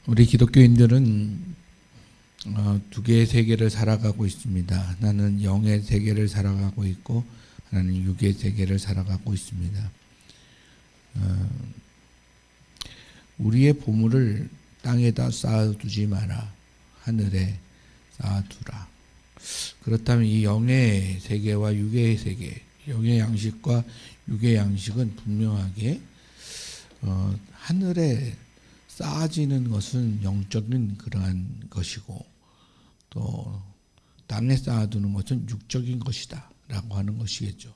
우리 기독교인들은 두 개의 세계를 살아가고 있습니다. 하나는 영의 세계를 살아가고 있고 하나는 육의 세계를 살아가고 있습니다. 우리의 보물을 땅에다 쌓아두지 마라. 하늘에 쌓아두라. 그렇다면 이 영의 세계와 육의 세계, 영의 양식과 육의 양식은 분명하게 하늘에 쌓아지는 것은 영적인 그러한 것이고 또 땅에 쌓아두는 것은 육적인 것이다 라고 하는 것이겠죠.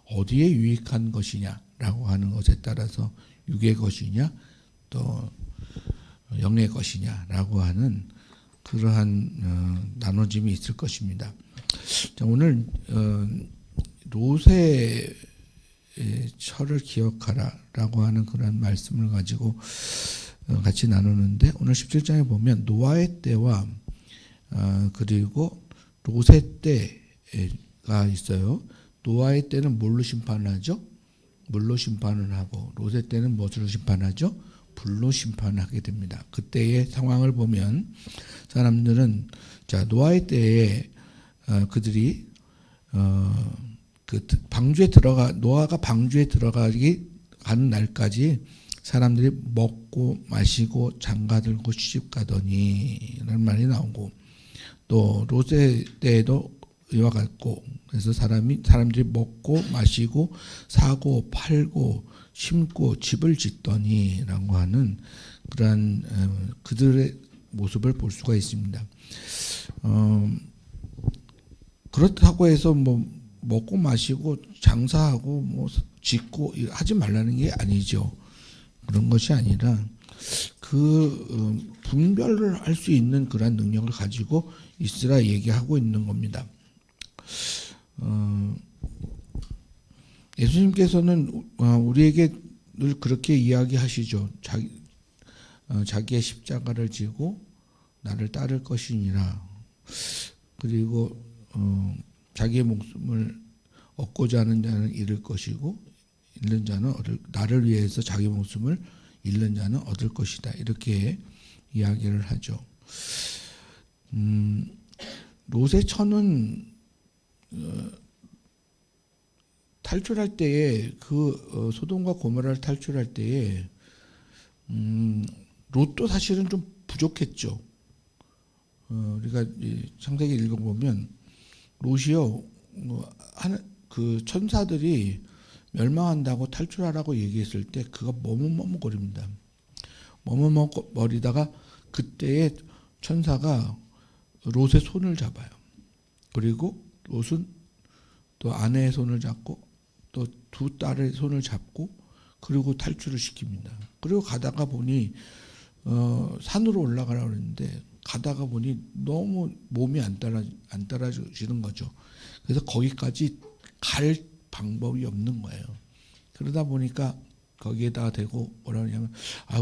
어디에 유익한 것이냐라고 하는 것에 따라서 육의 것이냐 또 영의 것이냐라고 하는 그러한 나눠짐이 있을 것입니다. 자, 오늘 롯의 철을 기억하라라고 하는 그런 말씀을 가지고 같이 나누는데, 오늘 17장에 보면 노아의 때와 그리고 롯의 때가 있어요. 노아의 때는 뭘로 심판하죠? 물로 심판을 하고, 롯의 때는 무엇으로 심판하죠? 불로 심판하게 됩니다. 그때의 상황을 보면 사람들은 노아의 때에 그들이 노아가 방주에 들어가기 가는 날까지 사람들이 먹고 마시고 장가들고 시집가더니 라는 말이 나오고, 또 롯의 때에도 이와 같고, 그래서 사람들이 먹고 마시고 사고 팔고 심고 집을 짓더니 라고 하는 그러한 그들의 모습을 볼 수가 있습니다. 그렇다고 해서 먹고 마시고 장사하고 짓고 하지 말라는 게 아니죠. 그런 것이 아니라 분별을 할 수 있는 그런 능력을 가지고 있으라 얘기하고 있는 겁니다. 예수님께서는 우리에게 늘 그렇게 이야기하시죠. 자기의 십자가를 지고 나를 따를 것이니라. 그리고 자기의 목숨을 얻고자 하는 자는 잃을 것이고, 잃는 자는 나를 위해서 자기 목숨을 잃는 자는 얻을 것이다. 이렇게 이야기를 하죠. 롯의 처는 탈출할 때에 소돔과 고모라를 탈출할 때에 롯도 사실은 좀 부족했죠. 우리가 창세기 읽어보면 롯이요, 그 천사들이 멸망한다고 탈출하라고 얘기했을 때 그가 머뭇머뭇거립니다. 머뭇머뭇거리다가 그때에 천사가 롯의 손을 잡아요. 그리고 롯은 또 아내의 손을 잡고 또 두 딸의 손을 잡고 그리고 탈출을 시킵니다. 그리고 가다가 보니 산으로 올라가라고 했는데 가다가 보니 너무 몸이 안 따라주시는 거죠. 그래서 거기까지 갈 방법이 없는 거예요. 그러다 보니까 거기에다가 대고 뭐라 하냐면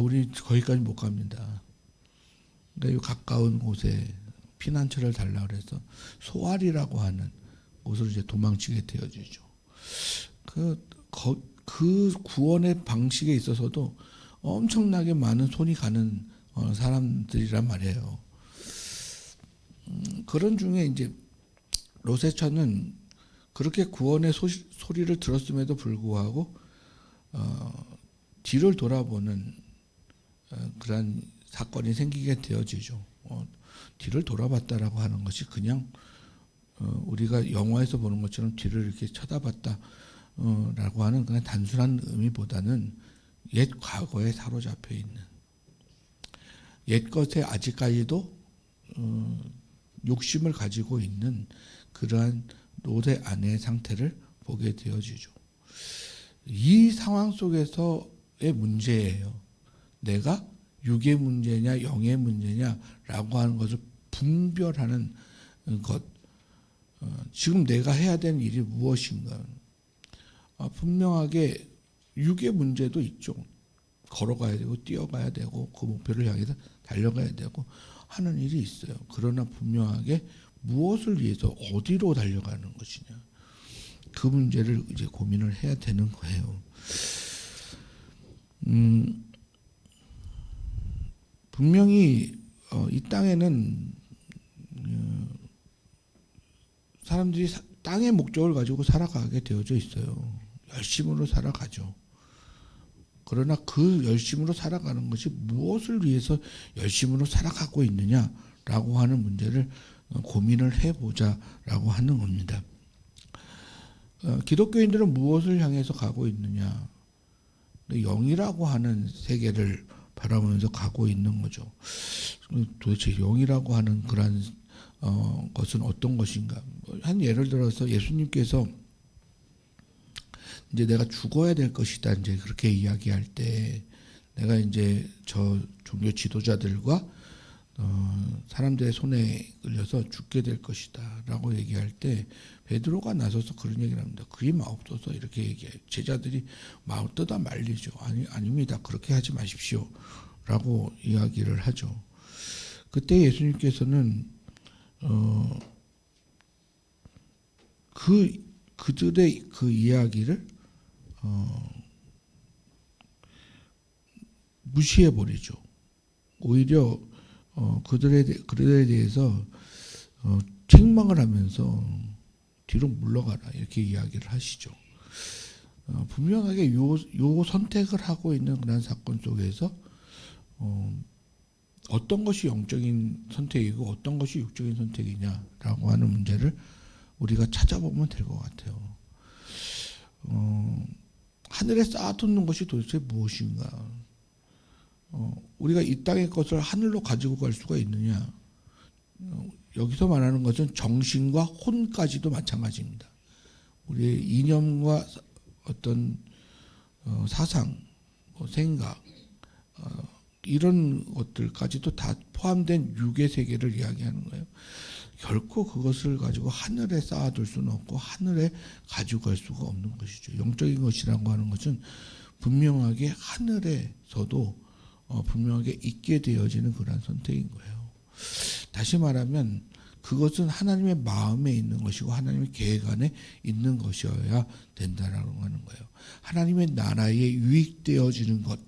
우리 거기까지 못 갑니다. 그러니까 가까운 곳에 피난처를 달라고 해서 소알이라고 하는 곳으로 이제 도망치게 되어지죠. 그 구원의 방식에 있어서도 엄청나게 많은 손이 가는 사람들이란 말이에요. 그런 중에 이제 롯의 처는 그렇게 구원의 소리를 들었음에도 불구하고 뒤를 돌아보는 그런 사건이 생기게 되어지죠. 뒤를 돌아봤다라고 하는 것이 그냥 우리가 영화에서 보는 것처럼 뒤를 이렇게 쳐다봤다 라고 하는 그냥 단순한 의미보다는 옛 과거에 사로잡혀 있는, 옛 것에 아직까지도 욕심을 가지고 있는 그러한 롯의 아내의 상태를 보게 되어지죠. 이 상황 속에서의 문제예요. 내가 육의 문제냐 영의 문제냐라고 하는 것을 분별하는 것. 지금 내가 해야 되는 일이 무엇인가. 분명하게 육의 문제도 있죠. 걸어가야 되고 뛰어가야 되고 그 목표를 향해서 달려가야 되고 하는 일이 있어요. 그러나 분명하게 무엇을 위해서 어디로 달려가는 것이냐, 그 문제를 이제 고민을 해야 되는 거예요. 분명히 이 땅에는 사람들이 땅의 목적을 가지고 살아가게 되어져 있어요. 열심으로 살아가죠. 그러나 그 열심으로 살아가는 것이 무엇을 위해서 열심으로 살아가고 있느냐라고 하는 문제를 고민을 해보자라고 하는 겁니다. 기독교인들은 무엇을 향해서 가고 있느냐? 영이라고 하는 세계를 바라보면서 가고 있는 거죠. 도대체 영이라고 하는 그런 것은 어떤 것인가? 한 예를 들어서 예수님께서 이제 내가 죽어야 될 것이다 이제 그렇게 이야기할 때 내가 이제 저 종교 지도자들과 사람들의 손에 끌려서 죽게 될 것이다라고 얘기할 때 베드로가 나서서 그런 얘기를 합니다. 그리 마옵소서 이렇게 얘기해요. 제자들이 마음 떠다 말리죠. 아닙니다. 그렇게 하지 마십시오라고 이야기를 하죠. 그때 예수님께서는 그들의 그 이야기를 무시해 버리죠. 오히려 그들에 대해서 책망을 하면서 뒤로 물러가라 이렇게 이야기를 하시죠. 분명하게 요 선택을 하고 있는 그런 사건 속에서 어떤 것이 영적인 선택이고 어떤 것이 육적인 선택이냐라고 하는 문제를 우리가 찾아보면 될 것 같아요. 하늘에 쌓아두는 것이 도대체 무엇인가? 우리가 이 땅의 것을 하늘로 가지고 갈 수가 있느냐? 여기서 말하는 것은 정신과 혼까지도 마찬가지입니다. 우리의 이념과 어떤 사상, 생각 이런 것들까지도 다 포함된 육의 세계를 이야기하는 거예요. 결코 그것을 가지고 하늘에 쌓아둘 수는 없고 하늘에 가지고 갈 수가 없는 것이죠. 영적인 것이라고 하는 것은 분명하게 하늘에서도 분명하게 있게 되어지는 그런 선택인 거예요. 다시 말하면 그것은 하나님의 마음에 있는 것이고 하나님의 계획 안에 있는 것이어야 된다라고 하는 거예요. 하나님의 나라에 유익되어지는 것,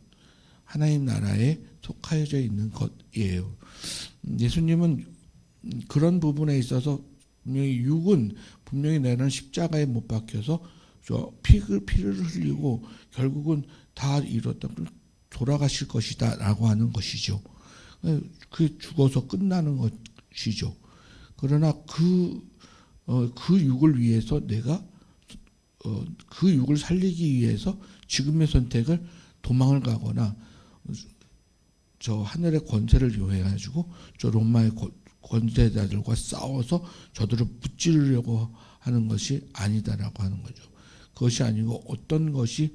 하나님 나라에 속하여져 있는 것이에요. 예수님은 그런 부분에 있어서 분명히 육은 분명히 나는 십자가에 못 박혀서 피를 흘리고 결국은 다 이뤘다 돌아가실 것이다 라고 하는 것이죠. 그 죽어서 끝나는 것이죠. 그러나 그 육을 위해서 내가 그 육을 살리기 위해서 지금의 선택을 도망을 가거나 저 하늘의 권세를 이용해가지고 저 로마의 권세자들과 싸워서 저들을 무찌르려고 하는 것이 아니다라고 하는 거죠. 그것이 아니고 어떤 것이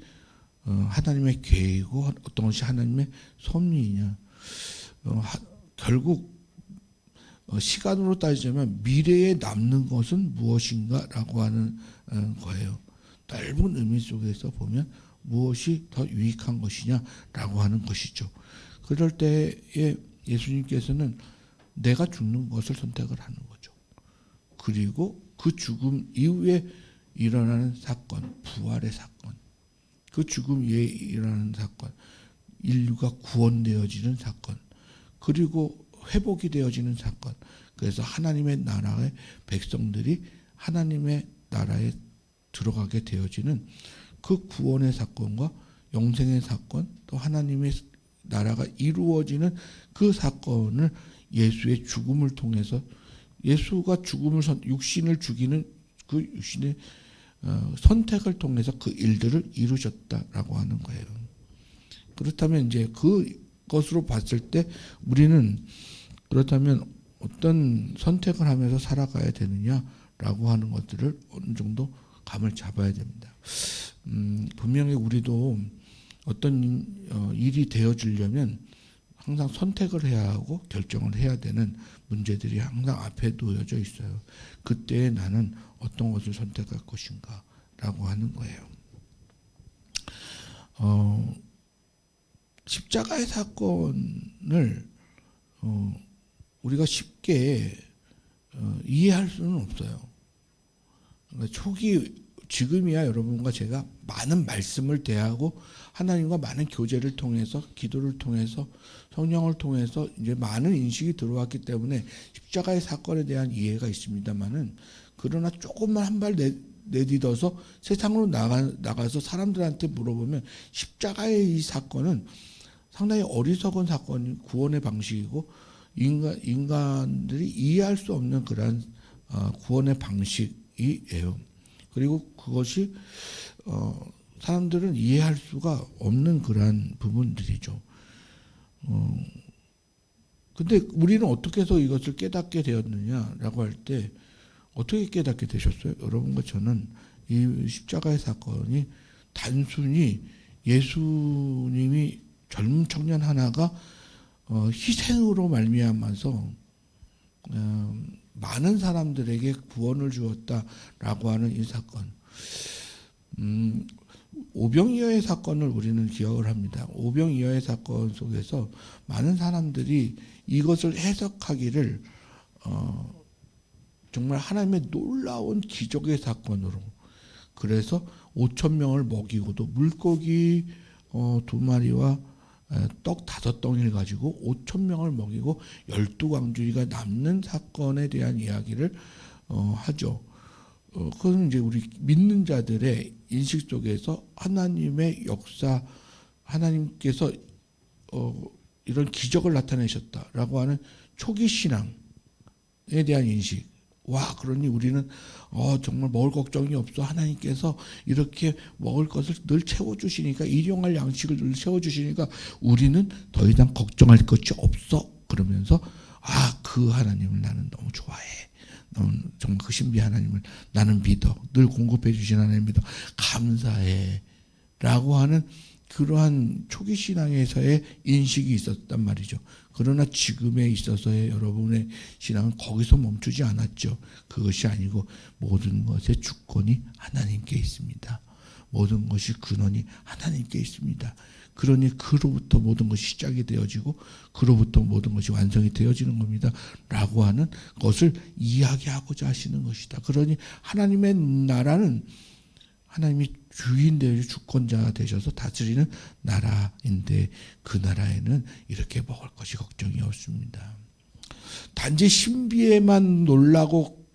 하나님의 계획이고 어떤 것이 하나님의 섭리이냐. 결국 시간으로 따지자면 미래에 남는 것은 무엇인가라고 하는 거예요. 넓은 의미 속에서 보면 무엇이 더 유익한 것이냐라고 하는 것이죠. 그럴 때에 예수님께서는 내가 죽는 것을 선택을 하는 거죠. 그리고 그 죽음 이후에 일어나는 사건, 부활의 사건, 그 죽음 이후에 일어나는 사건, 인류가 구원되어지는 사건, 그리고 회복이 되어지는 사건. 그래서 하나님의 나라의 백성들이 하나님의 나라에 들어가게 되어지는 그 구원의 사건과 영생의 사건, 또 하나님의 나라가 이루어지는 그 사건을 예수의 죽음을 통해서 예수가 육신을 죽이는 그 육신의 선택을 통해서 그 일들을 이루셨다라고 하는 거예요. 그렇다면 이제 그것으로 봤을 때 우리는 그렇다면 어떤 선택을 하면서 살아가야 되느냐라고 하는 것들을 어느 정도 감을 잡아야 됩니다. 분명히 우리도 어떤 일이 되어지려면 항상 선택을 해야 하고 결정을 해야 되는 문제들이 항상 앞에 놓여져 있어요. 그때 나는 어떤 것을 선택할 것인가 라고 하는 거예요. 십자가의 사건을 우리가 쉽게 이해할 수는 없어요. 그러니까 지금이야 여러분과 제가 많은 말씀을 대하고 하나님과 많은 교제를 통해서, 기도를 통해서, 성령을 통해서 이제 많은 인식이 들어왔기 때문에 십자가의 사건에 대한 이해가 있습니다만은, 그러나 조금만 한 발 내딛어서 세상으로 나가서 사람들한테 물어보면 십자가의 이 사건은 상당히 어리석은 사건이 구원의 방식이고, 인간들이 이해할 수 없는 그런 구원의 방식이에요. 그리고 그것이 사람들은 이해할 수가 없는 그러한 부분들이죠. 근데 우리는 어떻게 해서 이것을 깨닫게 되었느냐라고 할 때, 어떻게 깨닫게 되셨어요? 여러분과 저는 이 십자가의 사건이 단순히 예수님이 젊은 청년 하나가 희생으로 말미암아서 많은 사람들에게 구원을 주었다라고 하는 이 사건, 오병이어의 사건을 우리는 기억을 합니다. 오병이어의 사건 속에서 많은 사람들이 이것을 해석하기를 정말 하나님의 놀라운 기적의 사건으로, 그래서 5,000명을 먹이고도 물고기 2마리와 떡 5덩이를 가지고 5,000명을 먹이고 12광주리가 남는 사건에 대한 이야기를 하죠. 그건 이제 우리 믿는 자들의 인식 속에서 하나님의 역사, 하나님께서 이런 기적을 나타내셨다라고 하는 초기 신앙에 대한 인식. 와, 그러니 우리는 정말 먹을 걱정이 없어. 하나님께서 이렇게 먹을 것을 늘 채워주시니까, 일용할 양식을 늘 채워주시니까 우리는 더 이상 걱정할 것이 없어. 그러면서 그 하나님을 나는 너무 좋아해. 정말 그 신비 하나님을 나는 믿어. 늘 공급해 주신 하나님 믿어. 감사해. 라고 하는 그러한 초기 신앙에서의 인식이 있었단 말이죠. 그러나 지금에 있어서의 여러분의 신앙은 거기서 멈추지 않았죠. 그것이 아니고 모든 것의 주권이 하나님께 있습니다. 모든 것이 근원이 하나님께 있습니다. 그러니 그로부터 모든 것이 시작이 되어지고 그로부터 모든 것이 완성이 되어지는 겁니다. 라고 하는 것을 이야기하고자 하시는 것이다. 그러니 하나님의 나라는 하나님이 주인 되어 주권자가 되셔서 다스리는 나라인데, 그 나라에는 이렇게 먹을 것이 걱정이 없습니다. 단지 신비에만 놀라고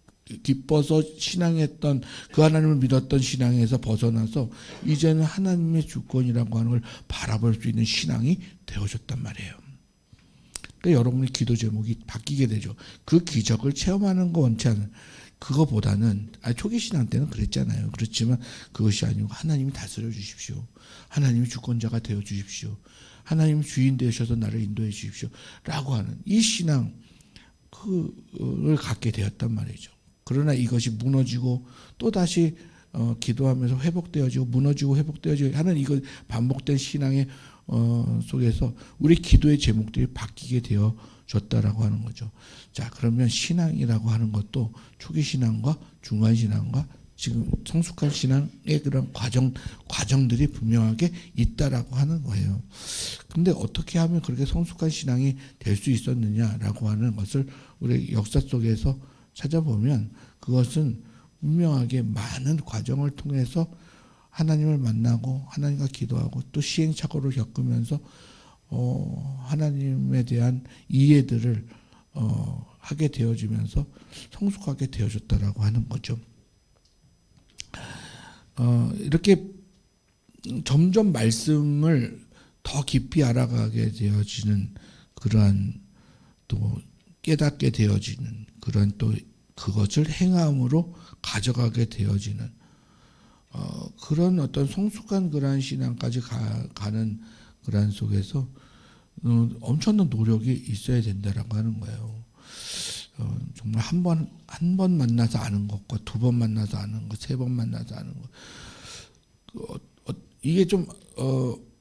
기뻐서 신앙했던, 그 하나님을 믿었던 신앙에서 벗어나서 이제는 하나님의 주권이라고 하는 걸 바라볼 수 있는 신앙이 되어졌단 말이에요. 그러니까 여러분의 기도 제목이 바뀌게 되죠. 그 기적을 체험하는 거 원치 않은, 그거보다는 초기 신앙 때는 그랬잖아요. 그렇지만 그것이 아니고 하나님이 다스려 주십시오. 하나님이 주권자가 되어 주십시오. 하나님 주인 되셔서 나를 인도해 주십시오. 라고 하는 이 신앙, 그를 갖게 되었단 말이죠. 그러나 이것이 무너지고 또다시 기도하면서 회복되어지고 무너지고 회복되어지고 하는 이거 반복된 신앙의 속에서 우리 기도의 제목들이 바뀌게 되어졌다라고 하는 거죠. 자, 그러면 신앙이라고 하는 것도 초기 신앙과 중간 신앙과 지금 성숙한 신앙의 그런 과정들이 분명하게 있다라고 하는 거예요. 근데 어떻게 하면 그렇게 성숙한 신앙이 될 수 있었느냐라고 하는 것을 우리 역사 속에서 찾아보면, 그것은 분명하게 많은 과정을 통해서 하나님을 만나고 하나님과 기도하고 또 시행착오를 겪으면서 하나님에 대한 이해들을 하게 되어지면서 성숙하게 되어졌다라고 하는 거죠. 이렇게 점점 말씀을 더 깊이 알아가게 되어지는 그러한, 또 깨닫게 되어지는 그런, 또 그것을 행함으로 가져가게 되어지는 그런 어떤 성숙한 그러한 신앙까지 가는 그러한 속에서 엄청난 노력이 있어야 된다라고 하는 거예요. 정말 한 번 만나서 아는 것과 2번 만나서 아는 것, 3번 만나서 아는 것, 이게 좀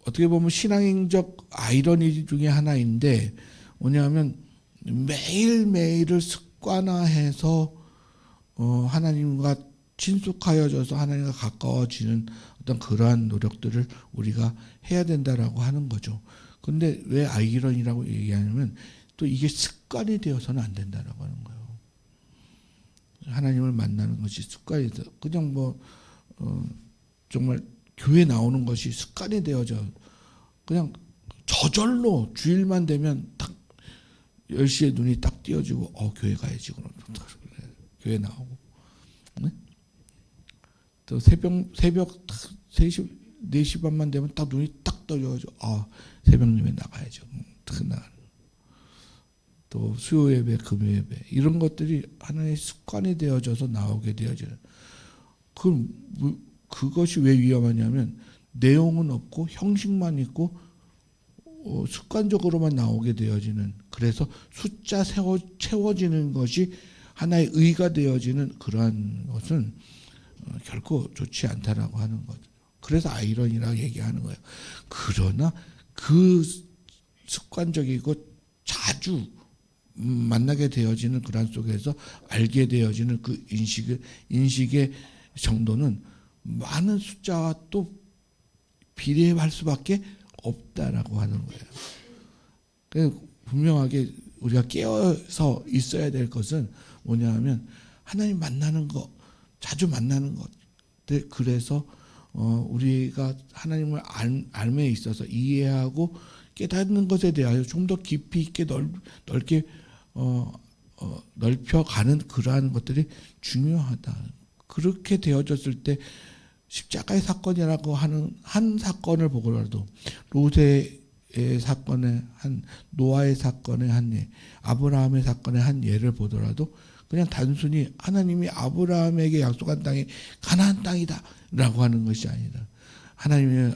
어떻게 보면 신앙적 아이러니 중에 하나인데, 뭐냐면 매일매일을 습관화해서 하나님과 친숙하여져서 하나님과 가까워지는 어떤 그러한 노력들을 우리가 해야 된다라고 하는 거죠. 근데 왜 아이러니라고 얘기하냐면, 또 이게 습관이 되어서는 안 된다라고 하는 거예요. 하나님을 만나는 것이 습관이 돼서 그냥 정말 교회 나오는 것이 습관이 되어져 그냥 저절로 주일만 되면 딱 10시에 눈이 딱 띄어지고 교회 가야지 그럼 교회 나오고 네? 또 새벽 3시 4시 반만 되면 딱 눈이 딱 떠져가지고 새벽 예배 나가야죠. 또 수요 예배, 금요 예배 이런 것들이 하나의 습관이 되어져서 나오게 되어지는 그것이 왜 위험하냐면 내용은 없고 형식만 있고 습관적으로만 나오게 되어지는 그래서 숫자 채워지는 것이 하나의 의가 되어지는 그러한 것은 결코 좋지 않다라고 하는 거죠. 그래서 아이러니라고 얘기하는 거예요. 그러나 그 습관적이고 자주 만나게 되어지는 그런 속에서 알게 되어지는 그 인식의 정도는 많은 숫자와 또 비례할 수밖에 없다라고 하는 거예요. 분명하게 우리가 깨어서 있어야 될 것은 뭐냐 하면 하나님 만나는 것, 자주 만나는 것. 그래서 우리가 하나님을 알에 있어서 이해하고 깨닫는 것에 대하여 좀 더 깊이 있게 넓게 넓혀가는 그러한 것들이 중요하다. 그렇게 되어졌을 때 십자가의 사건이라고 하는 한 사건을 보고라도 롯의 사건의 한 노아의 사건의 한 예, 아브라함의 사건의 한 예를 보더라도 그냥 단순히 하나님이 아브라함에게 약속한 땅이 가나안 땅이다라고 하는 것이 아니라 하나님이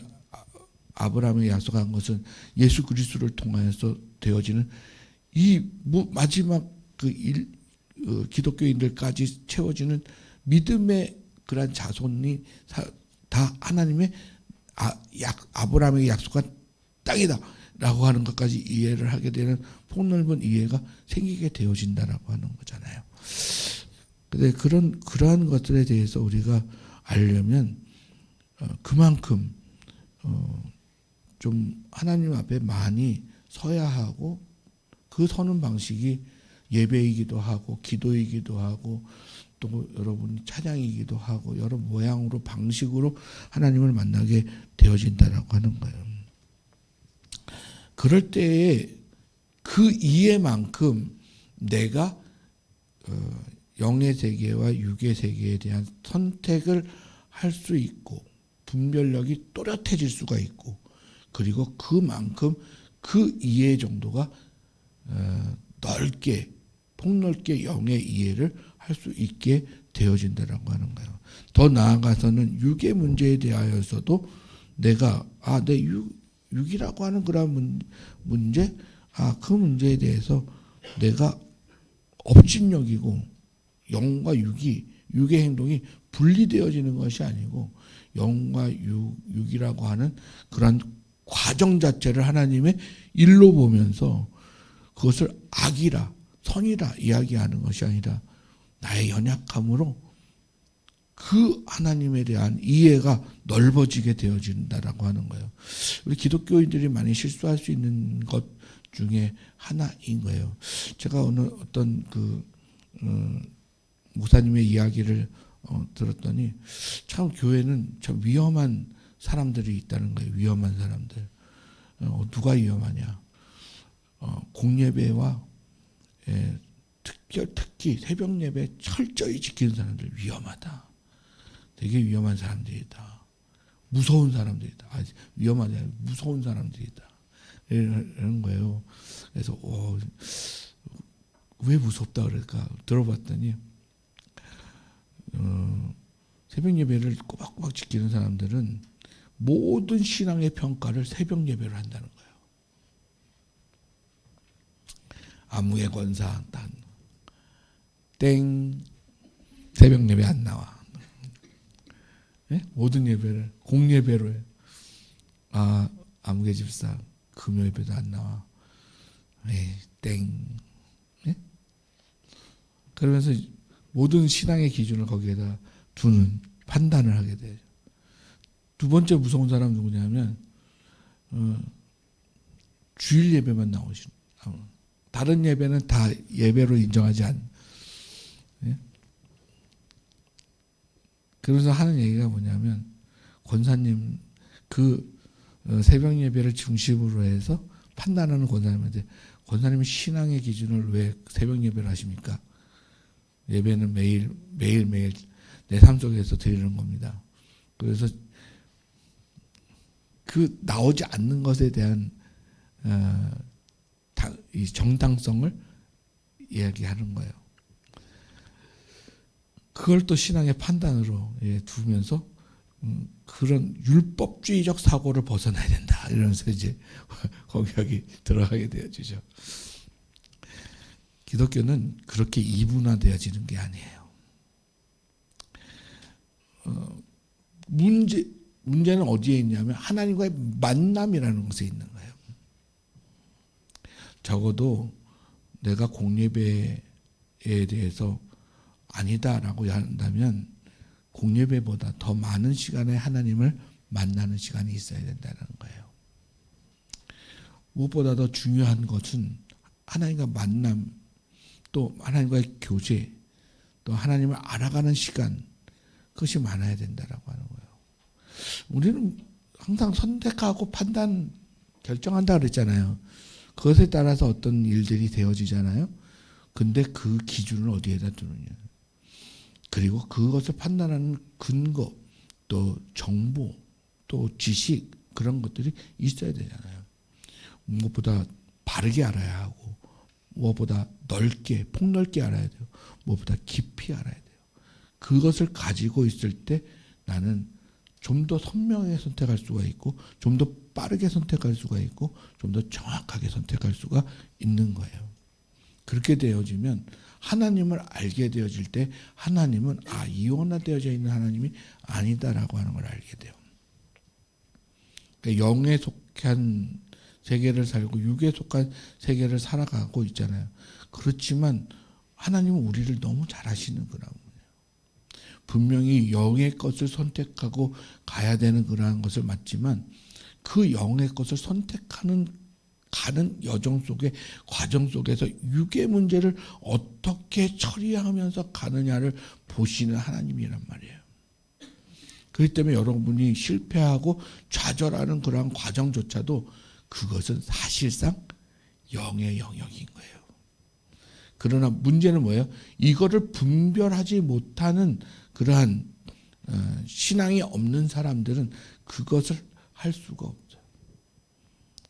아브라함에게 약속한 것은 예수 그리스도를 통하여서 되어지는 이 마지막 기독교인들까지 채워지는 믿음의 그런 자손이 다 하나님의 아브라함에게 약속한 땅이다라고 하는 것까지 이해를 하게 되는 폭넓은 이해가 생기게 되어진다라고 하는 거잖아요. 근데 그러한 것들에 대해서 우리가 알려면 그만큼 좀 하나님 앞에 많이 서야 하고 그 서는 방식이 예배이기도 하고 기도이기도 하고 또 여러분 찬양이기도 하고 여러 모양으로 방식으로 하나님을 만나게 되어진다라고 하는 거예요. 그럴 때에 그 이해만큼 내가 영의 세계와 육의 세계에 대한 선택을 할 수 있고 분별력이 또렷해질 수가 있고 그리고 그만큼 그 이해 정도가 넓게 폭넓게 영의 이해를 할 수 있게 되어진다라고 하는 거예요. 더 나아가서는 육의 문제에 대하여서도 내가 내 육이라고 하는 그런 문제, 그 문제에 대해서 내가 업신여기고 영과 육의 행동이 분리되어지는 것이 아니고 영과 육이라고 하는 그런 과정 자체를 하나님의 일로 보면서 그것을 악이라 선이라 이야기하는 것이 아니라 나의 연약함으로 그 하나님에 대한 이해가 넓어지게 되어진다라고 하는 거예요. 우리 기독교인들이 많이 실수할 수 있는 것 중에 하나인 거예요. 제가 오늘 어떤 목사님의 이야기를 들었더니 참 교회는 참 위험한 사람들이 있다는 거예요. 위험한 사람들. 누가 위험하냐? 공예배와 특히 새벽 예배 철저히 지키는 사람들 위험하다. 되게 위험한 사람들이다. 무서운 사람들이다. 위험하지 않아요. 무서운 사람들이다. 이런 거예요. 그래서 왜 무섭다 그럴까 들어봤더니 새벽 예배를 꼬박꼬박 지키는 사람들은 모든 신앙의 평가를 새벽 예배로 한다는 거예요. 아무의 권사 땡 새벽 예배 안 나와. 네? 모든 예배를 공예배로 해. 아무개 집사 금요 예배도 안 나와. 땡. 네? 그러면서 모든 신앙의 기준을 거기에다 두는 판단을 하게 돼요. 두 번째 무서운 사람 누구냐면 주일 예배만 나오시는 다른 예배는 다 예배로 인정하지 않는. 예? 그래서 하는 얘기가 뭐냐면 권사님 그 새벽 예배를 중심으로 해서 판단하는 권사님한테 권사님은 신앙의 기준을 왜 새벽 예배를 하십니까? 예배는 매일 내 삶 속에서 드리는 겁니다. 그래서 그 나오지 않는 것에 대한 이 정당성을 이야기하는 거예요. 그걸 또 신앙의 판단으로 두면서 그런 율법주의적 사고를 벗어나야 된다. 이러면서 이제 공약이 들어가게 되어지죠. 기독교는 그렇게 이분화되어지는 게 아니에요. 문제는 어디에 있냐면 하나님과의 만남이라는 것에 있는 거예요. 적어도 내가 공예배에 대해서 아니다라고 한다면 공예배보다 더 많은 시간에 하나님을 만나는 시간이 있어야 된다는 거예요. 무엇보다 더 중요한 것은 하나님과 만남, 또 하나님과의 교제, 또 하나님을 알아가는 시간, 그것이 많아야 된다라고 하는 거예요. 우리는 항상 선택하고 결정한다 그랬잖아요. 그것에 따라서 어떤 일들이 되어지잖아요. 근데 그 기준을 어디에다 두느냐. 그리고 그것을 판단하는 근거, 또 정보, 또 지식, 그런 것들이 있어야 되잖아요. 무엇보다 바르게 알아야 하고, 무엇보다 폭넓게 알아야 돼요. 무엇보다 깊이 알아야 돼요. 그것을 가지고 있을 때 나는 좀 더 선명하게 선택할 수가 있고, 좀 더 빠르게 선택할 수가 있고, 좀 더 정확하게 선택할 수가 있는 거예요. 그렇게 되어지면 하나님을 알게 되어질 때 하나님은 이원화되어져 있는 하나님이 아니다라고 하는 걸 알게 돼요. 그러니까 영에 속한 세계를 살고 육에 속한 세계를 살아가고 있잖아요. 그렇지만 하나님은 우리를 너무 잘 아시는 거라고. 분명히 영의 것을 선택하고 가야 되는 그러한 것을 맞지만 그 영의 것을 가는 과정 속에서 육의 문제를 어떻게 처리하면서 가느냐를 보시는 하나님이란 말이에요. 그렇기 때문에 여러분이 실패하고 좌절하는 그러한 과정조차도 그것은 사실상 영의 영역인 거예요. 그러나 문제는 뭐예요? 이거를 분별하지 못하는 그러한 신앙이 없는 사람들은 그것을 할 수가 없어요.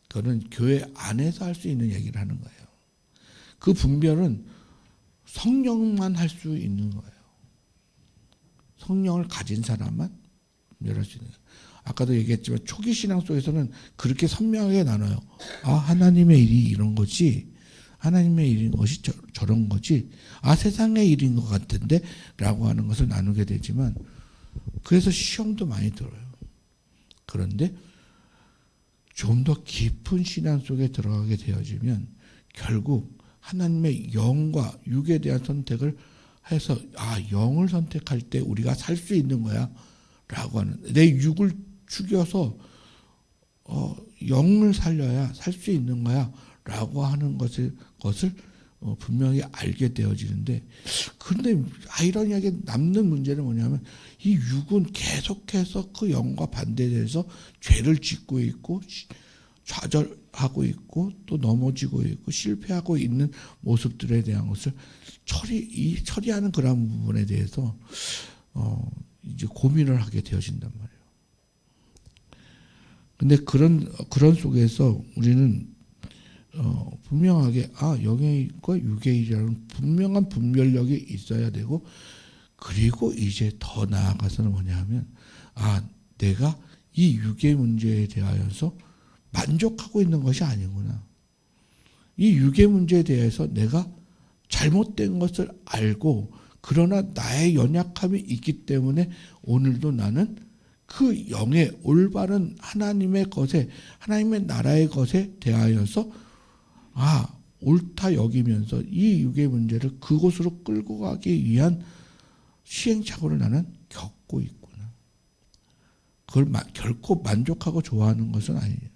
그거는 교회 안에서 할 수 있는 얘기를 하는 거예요. 그 분별은 성령만 할 수 있는 거예요. 성령을 가진 사람만 분별할 수 있는 거예요. 아까도 얘기했지만 초기 신앙 속에서는 그렇게 선명하게 나눠요. 하나님의 일이 이런 거지, 하나님의 일인 것이 저런 거지, 세상의 일인 것 같은데 라고 하는 것을 나누게 되지만, 그래서 시험도 많이 들어요. 그런데 좀 더 깊은 신앙 속에 들어가게 되어지면 결국 하나님의 영과 육에 대한 선택을 해서 영을 선택할 때 우리가 살 수 있는 거야 라고 하는, 내 육을 죽여서 영을 살려야 살 수 있는 거야 라고 하는 것을 분명히 알게 되어지는데, 그런데 아이러니하게 남는 문제는 뭐냐면 이 육은 계속해서 그 영과 반대돼서 죄를 짓고 있고 좌절하고 있고 또 넘어지고 있고 실패하고 있는 모습들에 대한 것을 처리하는 그런 부분에 대해서 이제 고민을 하게 되어진단 말이에요. 근데 그런 속에서 우리는 분명하게 영의 일과 육의 일이라는 분명한 분별력이 있어야 되고, 그리고 이제 더 나아가서는 뭐냐면 내가 이 육의 문제에 대하여서 만족하고 있는 것이 아니구나. 이 육의 문제에 대해서 내가 잘못된 것을 알고, 그러나 나의 연약함이 있기 때문에 오늘도 나는 그 영의 올바른 하나님의 것에, 하나님의 나라의 것에 대하여서 옳다 여기면서 이 육의 문제를 그곳으로 끌고 가기 위한 시행착오를 나는 겪고 있구나. 그걸 결코 만족하고 좋아하는 것은 아니에요.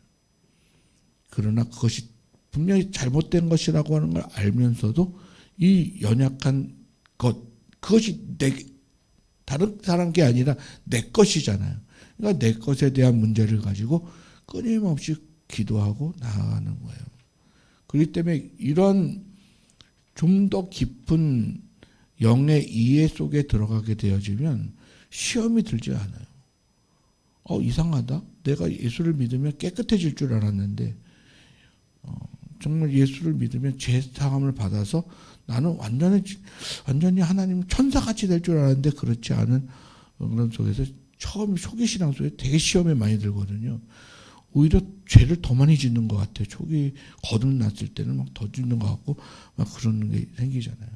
그러나 그것이 분명히 잘못된 것이라고 하는 걸 알면서도 이 연약한 그것이 다른 사람 게 아니라 내 것이잖아요. 그러니까 내 것에 대한 문제를 가지고 끊임없이 기도하고 나아가는 거예요. 그렇기 때문에 이런 좀 더 깊은 영의 이해 속에 들어가게 되어지면 시험이 들지 않아요. 이상하다. 내가 예수를 믿으면 깨끗해질 줄 알았는데 정말 예수를 믿으면 죄 사함을 받아서 나는 완전히 하나님 천사같이 될 줄 알았는데 그렇지 않은 그런 속에서 처음 초기 신앙 속에 되게 시험에 많이 들거든요. 오히려 죄를 더 많이 짓는 것 같아요. 초기 거듭났을 때는 막 더 짓는 것 같고 막 그런 게 생기잖아요.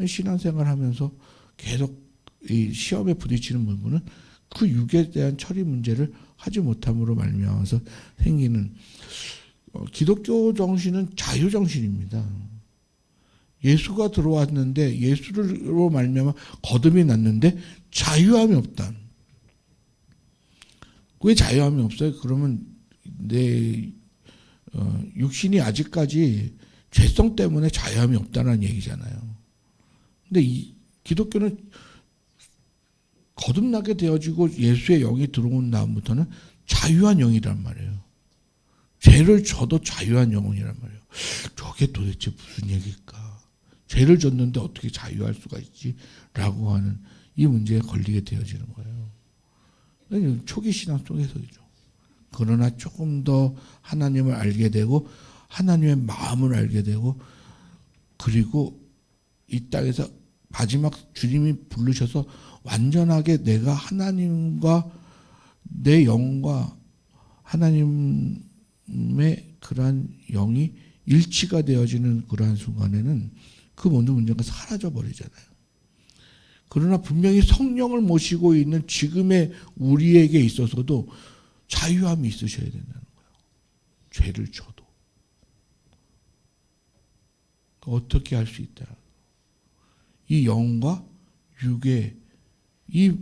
신앙생활 하면서 계속 이 시험에 부딪히는 부분은 그 육에 대한 처리 문제를 하지 못함으로 말미암아서 생기는 기독교 정신은 자유 정신입니다. 예수가 들어왔는데 예수로 말미암아 거듭이 났는데 자유함이 없다. 왜 자유함이 없어요? 그러면 내 육신이 아직까지 죄성 때문에 자유함이 없다는 얘기잖아요. 근데 이 기독교는 거듭나게 되어지고 예수의 영이 들어온 다음부터는 자유한 영이란 말이에요. 죄를 져도 자유한 영혼이란 말이에요. 저게 도대체 무슨 얘기일까? 죄를 졌는데 어떻게 자유할 수가 있지? 라고 하는 이 문제에 걸리게 되어지는 거예요. 초기 신앙 속에서죠. 그러나 조금 더 하나님을 알게 되고 하나님의 마음을 알게 되고 그리고 이 땅에서 마지막 주님이 부르셔서 완전하게 내가 하나님과 내 영과 하나님의 그러한 영이 일치가 되어지는 그러한 순간에는 그 모든 문제가 사라져 버리잖아요. 그러나 분명히 성령을 모시고 있는 지금의 우리에게 있어서도 자유함이 있으셔야 된다는 거예요. 죄를 져도. 어떻게 할 수 있다. 이 영과 육의 이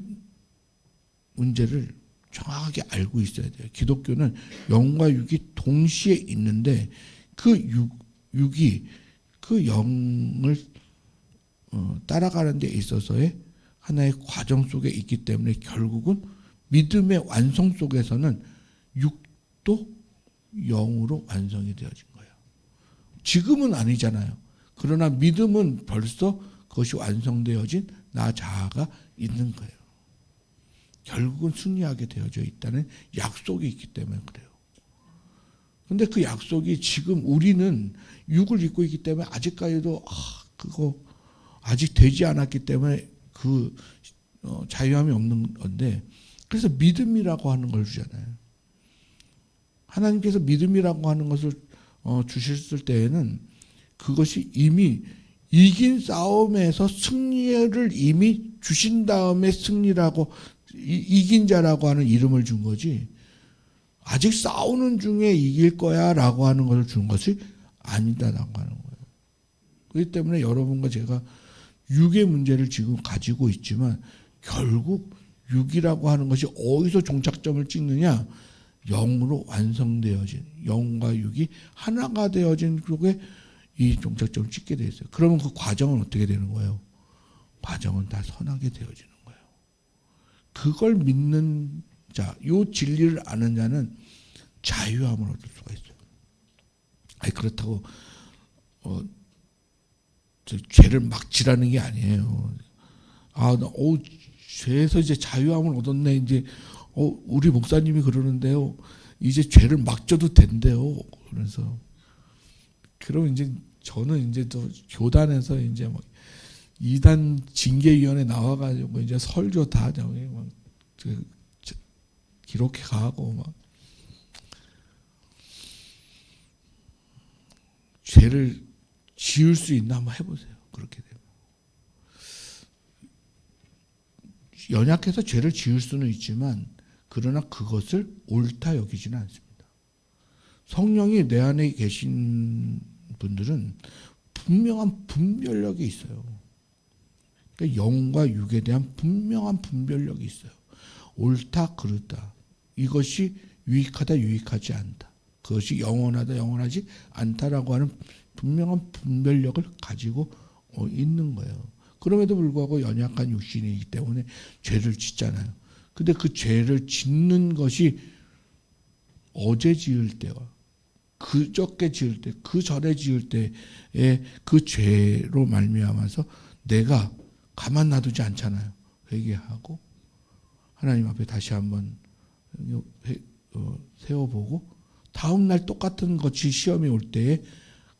문제를 정확하게 알고 있어야 돼요. 기독교는 영과 육이 동시에 있는데 그 육이 그 영을 따라가는 데 있어서의 하나의 과정 속에 있기 때문에 결국은 믿음의 완성 속에서는 육도 영으로 완성이 되어진 거예요. 지금은 아니잖아요. 그러나 믿음은 벌써 그것이 완성되어진 나 자아가 있는 거예요. 결국은 승리하게 되어져 있다는 약속이 있기 때문에 그래요. 그런데 그 약속이 지금 우리는 육을 입고 있기 때문에 아직까지도 그거 아직 되지 않았기 때문에 그 자유함이 없는 건데 그래서 믿음이라고 하는 걸 주잖아요. 하나님께서 믿음이라고 하는 것을 주셨을 때에는 그것이 이미 이긴 싸움에서 승리를 이미 주신 다음에 승리라고 이긴 자라고 하는 이름을 준 거지 아직 싸우는 중에 이길 거야 라고 하는 것을 준 것이 아니다라고 하는 거예요. 그렇기 때문에 여러분과 제가 육의 문제를 지금 가지고 있지만 결국 육이라고 하는 것이 어디서 종착점을 찍느냐 영으로 완성되어진 영과 육이 하나가 되어진 속에 이 종착점을 찍게 되어 있어요. 그러면 그 과정은 어떻게 되는 거예요? 과정은 다 선하게 되어지는 거예요. 그걸 믿는 자, 이 진리를 아는 자는 자유함을 얻을 수가 있어요. 그렇다고 죄를 막 지라는 게 아니에요. 죄에서 이제 자유함을 얻었네. 이제 우리 목사님이 그러는데요. 이제 죄를 막 져도 된대요. 그래서 그럼 이제 저는 이제 또 교단에서 이제 막 이단 징계위원회 나와가지고 이제 설교 다 저기 막 기록해 가고 막 죄를 지을 수 있나 한번 해보세요. 그렇게 되면 연약해서 죄를 지을 수는 있지만 그러나 그것을 옳다 여기지는 않습니다. 성령이 내 안에 계신 분들은 분명한 분별력이 있어요. 그러니까 영과 육에 대한 분명한 분별력이 있어요. 옳다 그르다. 이것이 유익하다 유익하지 않다. 그것이 영원하다 영원하지 않다라고 하는 분명한 분별력을 가지고 있는 거예요. 그럼에도 불구하고 연약한 육신이기 때문에 죄를 짓잖아요. 근데 그 죄를 짓는 것이 어제 지을 때와 그저께 지을 때, 그 전에 지을 때의 그 죄로 말미암아서 내가 가만 놔두지 않잖아요. 회개하고 하나님 앞에 다시 한번 세워보고 다음 날 똑같은 것이 시험이 올 때에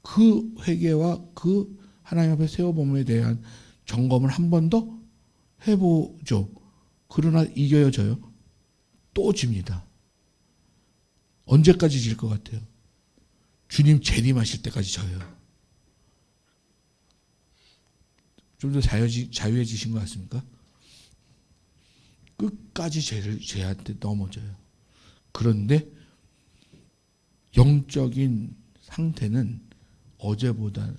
그 회개와 그 하나님 앞에 세워봄에 대한 점검을 한 번 더 해보죠. 그러나 이겨져요. 또 집니다. 언제까지 질 것 같아요? 주님 재림하실 때까지 져요. 좀 더 자유해지신 것 같습니까? 끝까지 죄한테 넘어져요. 그런데 영적인 상태는 어제보다는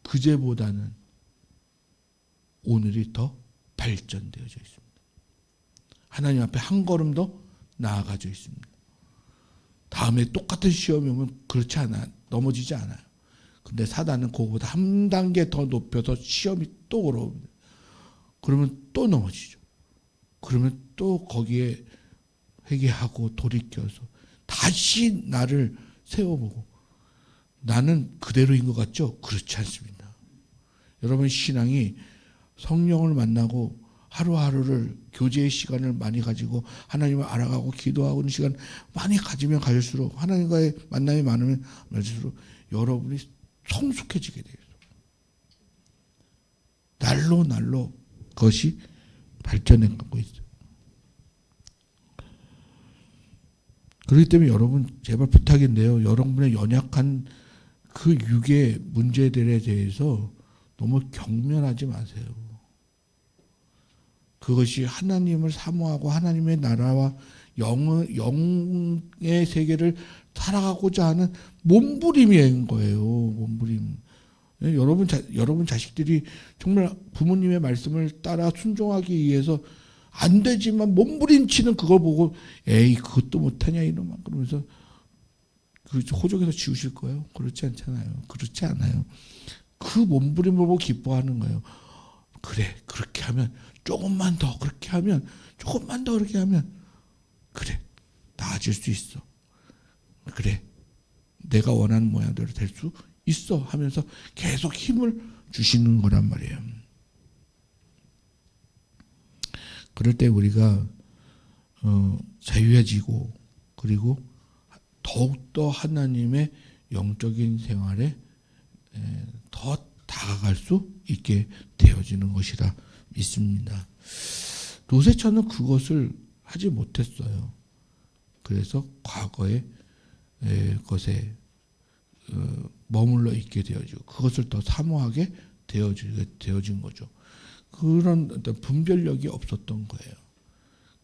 그제보다는 오늘이 더 발전되어져 있습니다. 하나님 앞에 한 걸음 더 나아가져 있습니다. 다음에 똑같은 시험이 오면 그렇지 않아요. 넘어지지 않아요. 근데 사단은 그거보다 한 단계 더 높여서 시험이 또 올라옵니다. 그러면 또 넘어지죠. 그러면 또 거기에 회개하고 돌이켜서 다시 나를 세워보고 나는 그대로인 것 같죠? 그렇지 않습니다. 여러분 신앙이 성령을 만나고 하루하루를 교제의 시간을 많이 가지고 하나님을 알아가고 기도하고 있는 시간 많이 가지면 가질수록 하나님과의 만남이 많으면 많을수록 여러분이 성숙해지게 돼요. 날로 그것이 발전해 가고 있어요. 그렇기 때문에 여러분 제발 부탁인데요. 여러분의 연약한 그 육의 문제들에 대해서 너무 경멸하지 마세요. 그것이 하나님을 사모하고 하나님의 나라와 영의 세계를 살아가고자 하는 몸부림인 거예요. 몸부림. 여러분 자식들이 정말 부모님의 말씀을 따라 순종하기 위해서 안 되지만 몸부림치는 그걸 보고 에이 그것도 못하냐 이놈아 그러면서 그 호적에서 지우실 거예요. 그렇지 않잖아요. 그렇지 않아요. 그 몸부림을 보고 기뻐하는 거예요. 그래 그렇게 하면 조금만 더 그렇게 하면 조금만 더 그렇게 하면 그래 나아질 수 있어. 그래 내가 원하는 모양대로 될 수 있어 하면서 계속 힘을 주시는 거란 말이에요. 그럴 때 우리가 자유해지고 그리고 더욱더 하나님의 영적인 생활에 더 다가갈 수 있게 되어지는 것이라 믿습니다. 노세차는 그것을 하지 못했어요. 그래서 과거의 것에 머물러 있게 되어지고 그것을 더 사모하게 되어진 거죠. 그런 어떤 분별력이 없었던 거예요.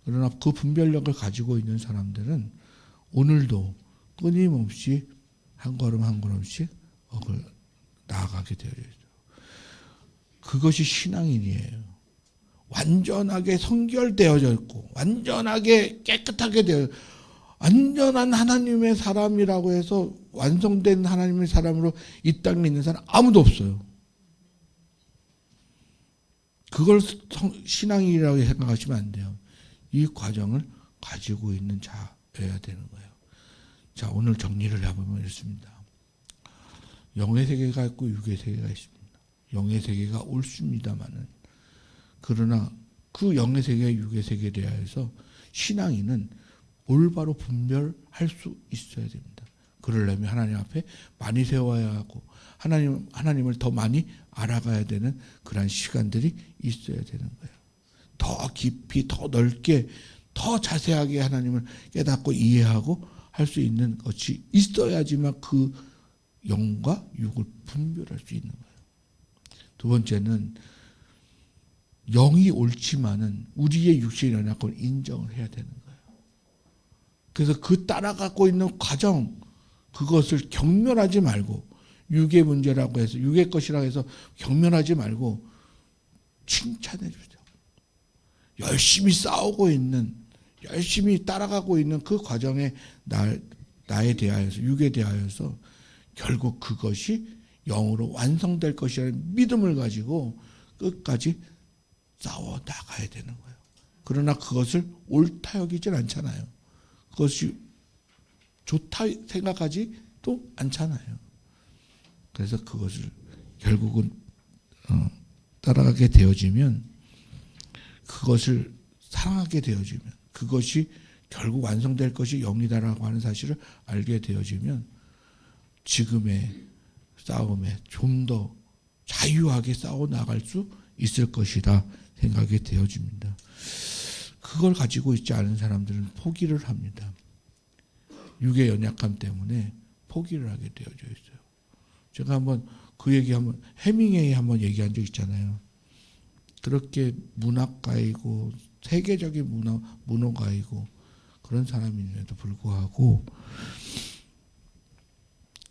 그러나 그 분별력을 가지고 있는 사람들은 오늘도 끊임없이 한 걸음 한 걸음씩 나아가게 되어 있어요. 그것이 신앙인이에요. 완전하게 성결되어져 있고 완전하게 깨끗하게 되어 완전한 하나님의 사람이라고 해서 완성된 하나님의 사람으로 이 땅에 있는 사람 아무도 없어요. 그걸 신앙이라고 생각하시면 안 돼요. 이 과정을 가지고 있는 자여야 되는 거예요. 자, 오늘 정리를 해보면 이렇습니다. 영의 세계가 있고 육의 세계가 있습니다. 영의 세계가 옳습니다마는 그러나 그 영의 세계, 육의 세계에 대해서 신앙인은 올바로 분별할 수 있어야 됩니다. 그러려면 하나님 앞에 많이 세워야 하고 하나님을 더 많이 알아가야 되는 그런 시간들이 있어야 되는 거예요. 더 깊이, 더 넓게, 더 자세하게 하나님을 깨닫고 이해하고 할 수 있는 것이 있어야지만 그 영과 육을 분별할 수 있는 거예요. 두 번째는 영이 옳지만은 우리의 육신의 연약함을 인정을 해야 되는 거예요. 그래서 그 따라가고 있는 과정 그것을 경멸하지 말고 육의 문제라고 해서 육의 것이라고 해서 경멸하지 말고 칭찬해 주세요. 열심히 싸우고 있는 열심히 따라가고 있는 그 과정에 나에 대하여서 육에 대하여서 결국 그것이 영으로 완성될 것이라는 믿음을 가지고 끝까지 싸워 나가야 되는 거예요. 그러나 그것을 옳다 여기진 않잖아요. 그것이 좋다 생각하지도 않잖아요. 그래서 그것을 결국은 따라가게 되어지면, 그것을 사랑하게 되어지면, 그것이 결국 완성될 것이 영이다라고 하는 사실을 알게 되어지면 지금의 싸움에 좀 더 자유하게 싸워 나갈 수 있을 것이다 생각이 되어집니다. 그걸 가지고 있지 않은 사람들은 포기를 합니다. 육의 연약함 때문에 포기를 하게 되어져 있어요. 제가 한번 그 얘기 한번 해밍웨이 한번 얘기한 적 있잖아요. 그렇게 문학가이고 세계적인 문호가이고 그런 사람임에도 불구하고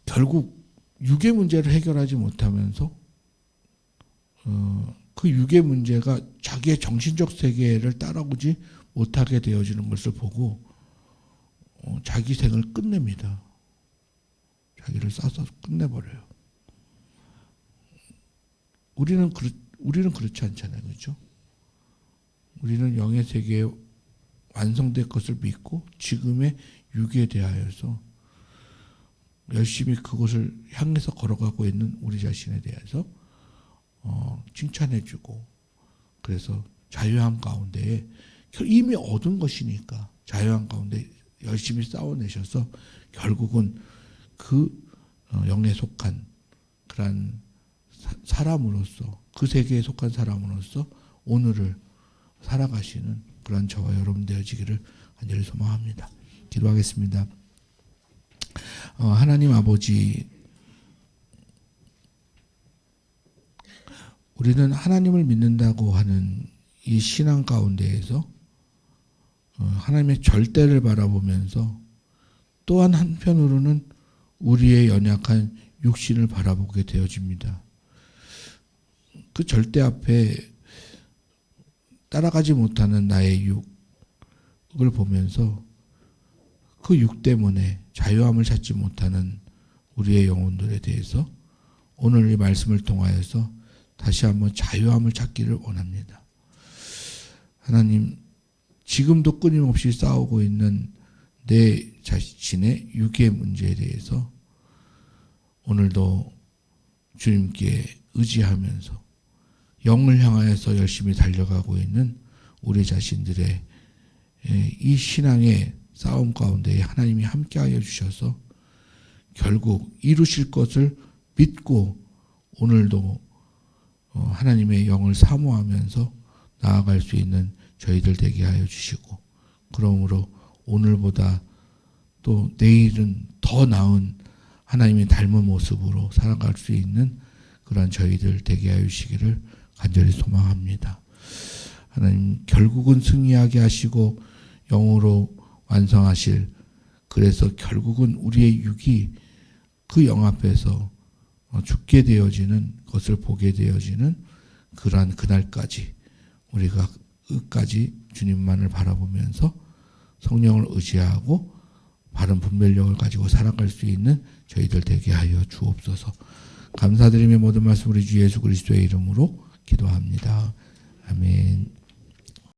결국 육의 문제를 해결하지 못하면서 그 육의 문제가 자기의 정신적 세계를 따라오지 못하게 되어지는 것을 보고 자기 생을 끝냅니다. 자기를 싸서 끝내버려요. 우리는 그렇지 않잖아요. 그렇죠? 우리는 영의 세계에 완성될 것을 믿고 지금의 육에 대하여서 열심히 그곳을 향해서 걸어가고 있는 우리 자신에 대해서 칭찬해주고, 그래서 자유함 가운데에 이미 얻은 것이니까 자유함 가운데 열심히 싸워내셔서 결국은 그 영에 속한 그런 사람으로서, 그 세계에 속한 사람으로서 오늘을 살아가시는 그런 저와 여러분 되어지기를 간절히 소망합니다. 기도하겠습니다. 하나님 아버지, 우리는 하나님을 믿는다고 하는 이 신앙 가운데에서 하나님의 절대를 바라보면서 또한 한편으로는 우리의 연약한 육신을 바라보게 되어집니다. 그 절대 앞에 따라가지 못하는 나의 육을 보면서 그 육 때문에 자유함을 찾지 못하는 우리의 영혼들에 대해서 오늘 이 말씀을 통하여서 다시 한번 자유함을 찾기를 원합니다. 하나님, 지금도 끊임없이 싸우고 있는 내 자신의 육의 문제에 대해서 오늘도 주님께 의지하면서 영을 향하여서 열심히 달려가고 있는 우리 자신들의 이 신앙의 싸움 가운데 하나님이 함께하여 주셔서 결국 이루실 것을 믿고 오늘도 하나님의 영을 사모하면서 나아갈 수 있는 저희들 되게 하여 주시고, 그러므로 오늘보다 또 내일은 더 나은 하나님의 닮은 모습으로 살아갈 수 있는 그런 저희들 되게 하여 주시기를 간절히 소망합니다. 하나님, 결국은 승리하게 하시고 영으로 완성하실, 그래서 결국은 우리의 육이 그 영 앞에서 죽게 되어지는 것을 보게 되어지는 그러한 그날까지 우리가 끝까지 주님만을 바라보면서 성령을 의지하고 바른 분별력을 가지고 살아갈 수 있는 저희들 되게 하여 주옵소서. 감사드리며 모든 말씀 우리 주 예수 그리스도의 이름으로 기도합니다. 아멘.